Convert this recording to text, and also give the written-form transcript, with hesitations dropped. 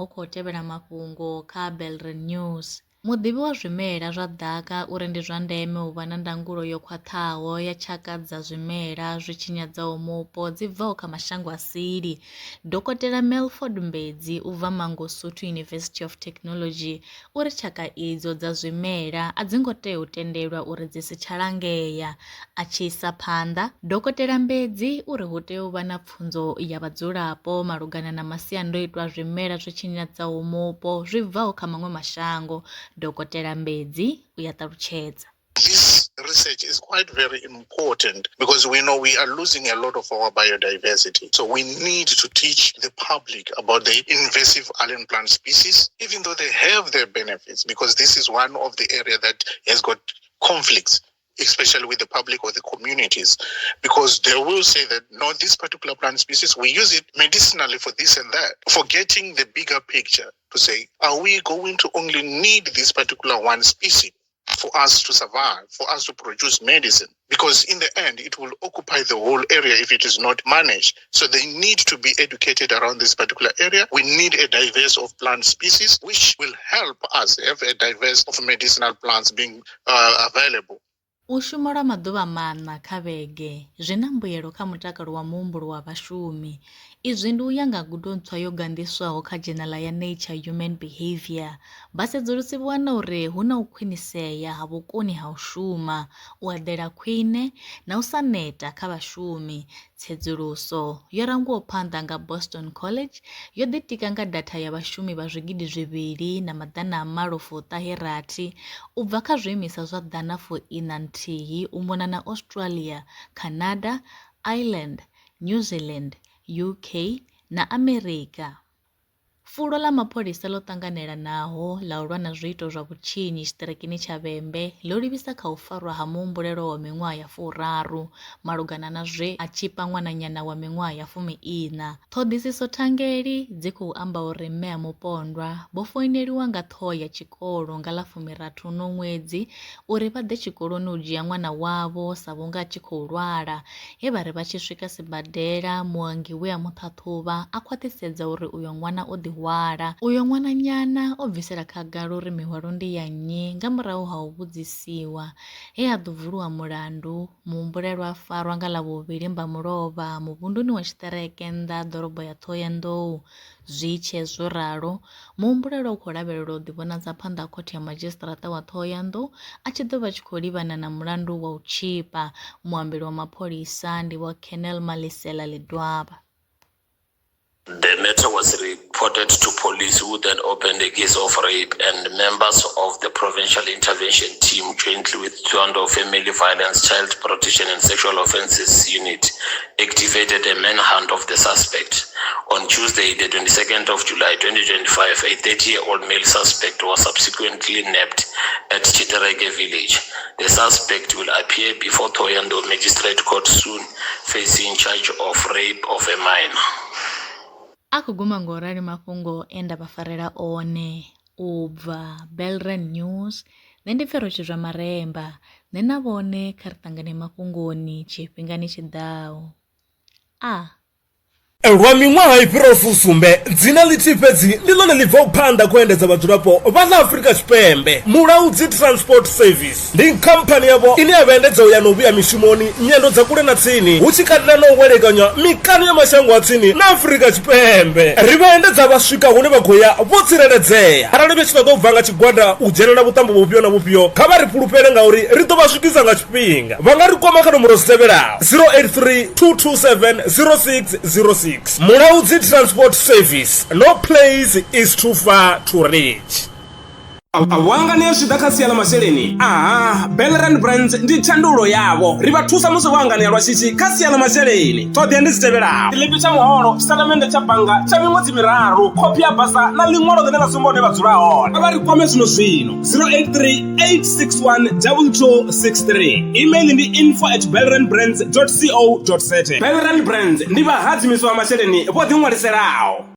u khou tevhela mafhungo kha Belren News. Muḓivhi wa zwimela zwa ḓaka uri ndi zwa ndeme u vha na ndangulo yo khwaṱhaho ya tshaka dza zwimela zwi tshinyadzaho mupo dzi bvaho kha mashango a seli. Dokotela Melford Mbedzi u bva Mangosuthu University of Technology uri tshaka idzo dza zwimela a dzi ngo tea u tendelwa uri dzi si tsha langea. A tshi isa phanḓa, Dokotela Mbedzi uri hu tea u vha na pfunzo ya vhadzulapo malugana na masiandoitwa zwimela zwi tshinyadzaho mupo zwi bvaho kha maṅwe mashango. Dokotela Mbedzi u ya ṱalutshedza. This research is quite very important because we know we are losing a lot of our biodiversity. So we need to teach the public about the invasive alien plant species, even though they have their benefits, because this is one of the area that has got conflicts, especially with the public or the communities, because they will say that, no, this particular plant species, we use it medicinally for this and that, forgetting the bigger picture to say, are we going to only need this particular one species for us to survive, for us to produce medicine? Because in the end, it will occupy the whole area if it is not managed. So they need to be educated around this particular area. We need a diverse of plant species, which will help us have a diverse of medicinal plants being available. U shuma lwa maḓuvha maṋa kha vhege zwi na mbuyelo kha mutakalo wa muhumbulo wa vhashumi. Izwi ndi u ya nga gudo ntswa yo gandiswaho kha dzhenala ya Nature Human Behavior. Vhasedzulusi vho wana uri hu na u khwinisea ha vhukoni ha u shuma, u eḓela khwine na u sa neta kha vhashumi. Tsedzuluso yo rangiwaho phanḓa nga Boston College yo ḓitika nga data ya vhashumi vha zwigidi zwivhili na maḓana a malo fuṱahe rathi u bva kha zwiimiswa zwa ḓana fuiṋa nthihi u mona na Australia, Canada, Ireland, New Zealand, UK na Amerika. Fulo ḽa mapholisa ḽo ṱanganelanaho ḽa u lwa na zwiito zwa vhutshinyi tshiṱirekini tsha Vhembe ḽo livhisa kha u farwa ha muhumbulelo wa miṅwaha ya 13 malugana na zwe a tshipa ṅwananyana wa miṅwaha ya 14. Ṱhoḓisiso thangeli dzi khou amba uri mme a mupondwa vho foineliwa nga ṱhoho ya tshikolo nga ḽa 13 no ṅwedzi uri vha ḓe tshikoloni u dzhia ṅwana wavho sa vhunga a tshi khou lwala. He vha ri vha tshi swika sibadela, muongi we a muṱhaṱhuvha a khwaṱhisedza uri uyo ṅwana o ḓi wala. Uyo ṅwananyana o bvisela khagala uri mihwalo ndi ya nnyi nga murahu ha u vhudzisiwa. He a ḓo vuliwa mulandu, muhumbulelwa a farwa nga ḽavhuvhili Mbamulovha muvhunduni wa tshiṱereke nnḓa ḓorobo ya Thohoyandou. Zwi tshe zwo ralo, muhumbulelwa u khou lavhelelwa u ḓivhonadza phanḓa ha khothe ya madzhisiṱiraṱa wa Thohoyandou a tshi ḓo vha tshi khou livhana na mulandu wa u tshipa. Muambeli wa mapholisa ndi wa Colonel Malisela Ledwaba. The matter was reported to police, who then opened a case of rape, and members of the Provincial Intervention Team, jointly with Thohoyandou Family Violence, Child Protection and Sexual Offences Unit, activated a manhunt of the suspect. On Tuesday, the 22nd of July 2025, a 30-year-old male suspect was subsequently nabbed at Chitereke village. The suspect will appear before Thohoyandou Magistrate Court soon, facing charge of rape of a minor. Akuguma ngorali mafhungo enda vhafarela one u bva Belren News. Nṋe ndi Pfero Tshizwa Maremba, nṋe na vhone kha ri ṱangane mafhungoni tshifhingani tshiḓaho. Lwa miṅwaha i fhiraho fusumbe dzina ḽithihi fhedzi ndi ḽone ḽi bvaho phanḓa khou endedza vhadzulapo vha ḽa Afrika Tshipembe. Mulaudzi Transport Service ndi khamphani yavho ine ya vhaendedza u ya na u vhuya mishumoni nyendo dza kule na tsini, hu tshi katela na u welekanya mikano ya mashango a tsini na Afrika Tshipembe. Ri vhaendedza vha swika hune vha khou ya vho tsireledzea. Arali vha tshi ṱoḓa u bva nga tshigwada u dzhenela vhuṱambo vhufhio na vhufhio, kha vha ri fhulufhele ngauri ri ḓo vha swikisa nga tshifhinga. Vha nga ri kwama kha nomboro dzi tevhelaho 083 227 0606. Mulaudzi Transport Service. No place is too far to reach. Wangani zwi ḓa kha sia ḽa masheleni, Belren Brands ndi thandulo yavho. Ri vha thusa musi wangani lwa shishi kha sia ḽa masheleni. Ṱhoḓea ndi dzi tevhelaho: ḽipi tsha muholo, tshitatamennde tsha bannga tsha miṅwedzi miraru, khophi ya basa na ḽiṅwalo ḽine ḽa sumba hune vha dzula hone. Vha ri kwame zwino 083 861 2263. Email ndi info@belrenbrands.co.za. Belren Brands ndi vhahadzimiswa vha masheleni vho ḓi ṅwaliselaho.